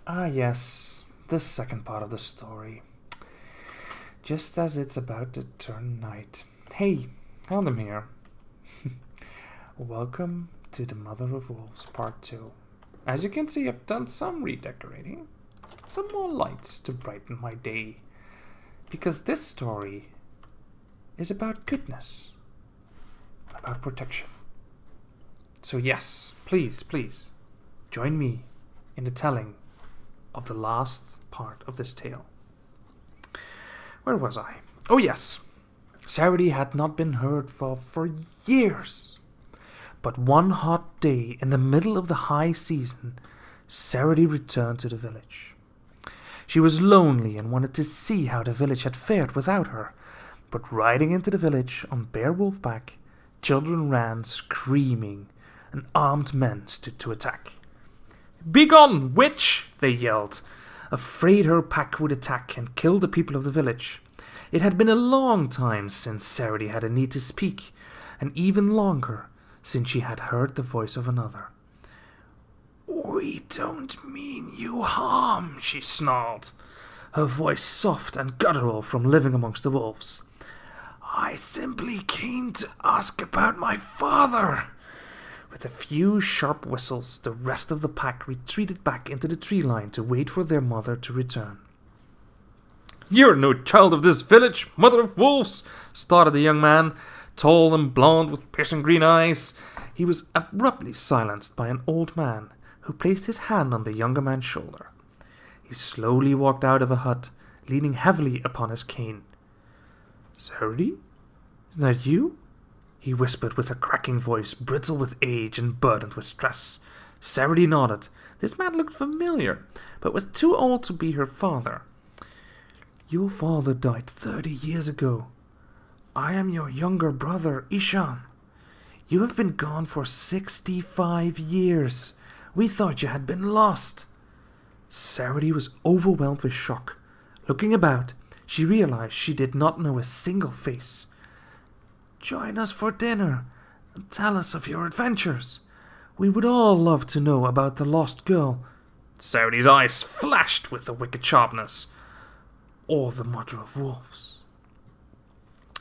Ah, yes, the second part of the story. Just as it's about to turn night. Hey, HelDM here. Welcome to the Mother of Wolves Part 2. As you can see, I've done some redecorating. Some more lights to brighten my day. Because this story is about goodness. About protection. So yes, please, join me in the telling of the last part of this tale. Where was I? Oh yes, Saraty had not been heard for years. But one hot day in the middle of the high season, Saraty returned to the village. She was lonely and wanted to see how the village had fared without her, but riding into the village on bare wolfback, children ran screaming, and armed men stood to attack. "Begone, witch!" they yelled, afraid her pack would attack and kill the people of the village. It had been a long time since Saraty had a need to speak, and even longer since she had heard the voice of another. "We don't mean you harm," she snarled, her voice soft and guttural from living amongst the wolves. "I simply came to ask about my father." With a few sharp whistles, the rest of the pack retreated back into the tree line to wait for their mother to return. "You're no child of this village, mother of wolves," started the young man, tall and blond with piercing green eyes. He was abruptly silenced by an old man who placed his hand on the younger man's shoulder. He slowly walked out of a hut, leaning heavily upon his cane. "Saraty? Is that you?" he whispered with a cracking voice, brittle with age and burdened with stress. Saraty nodded. This man looked familiar, but was too old to be her father. "Your father died 30 years ago. I am your younger brother, Ishan. You have been gone for 65 years. We thought you had been lost." Saraty was overwhelmed with shock. Looking about, she realized she did not know a single face. "Join us for dinner and tell us of your adventures. We would all love to know about the lost girl." Saraty's eyes flashed with a wicked sharpness. "Or the Mother of Wolves."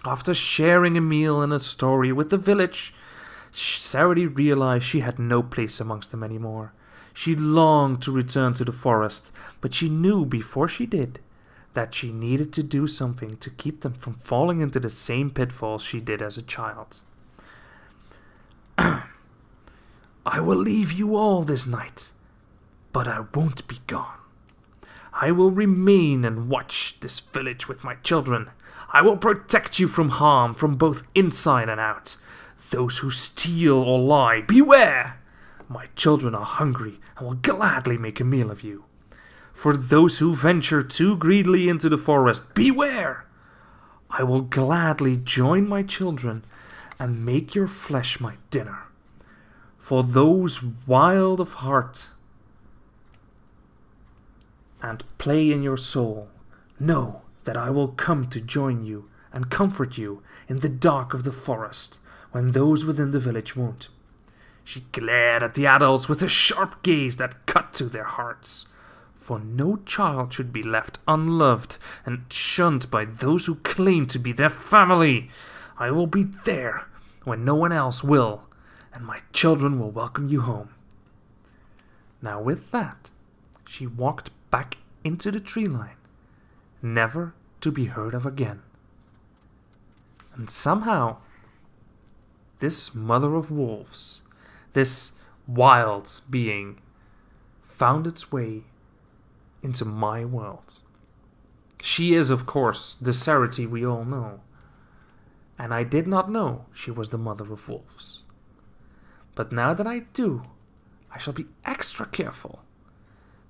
After sharing a meal and a story with the village, Saraty realized she had no place amongst them anymore. She longed to return to the forest, but she knew before she did that she needed to do something to keep them from falling into the same pitfalls she did as a child. "I will leave you all this night, but I won't be gone. I will remain and watch this village with my children. I will protect you from harm from both inside and out. Those who steal or lie, beware! My children are hungry and will gladly make a meal of you. For those who venture too greedily into the forest, beware! I will gladly join my children and make your flesh my dinner. For those wild of heart and play in your soul, know that I will come to join you and comfort you in the dark of the forest when those within the village won't." She glared at the adults with a sharp gaze that cut to their hearts. For no child should be left unloved and shunned by those who claim to be their family. I will be there when no one else will, and my children will welcome you home. Now with that, she walked back into the tree line, never to be heard of again. And somehow, this mother of wolves, this wild being, found its way into my world. She is, of course, the Saraty we all know, and I did not know she was the mother of wolves. But now that I do, I shall be extra careful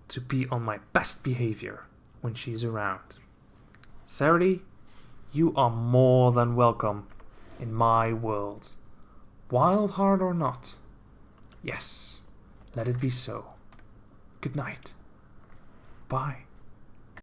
to be on my best behavior when she's around. Saraty, you are more than welcome in my world. Wild heart or not. Yes, let it be so. Good night. Bye.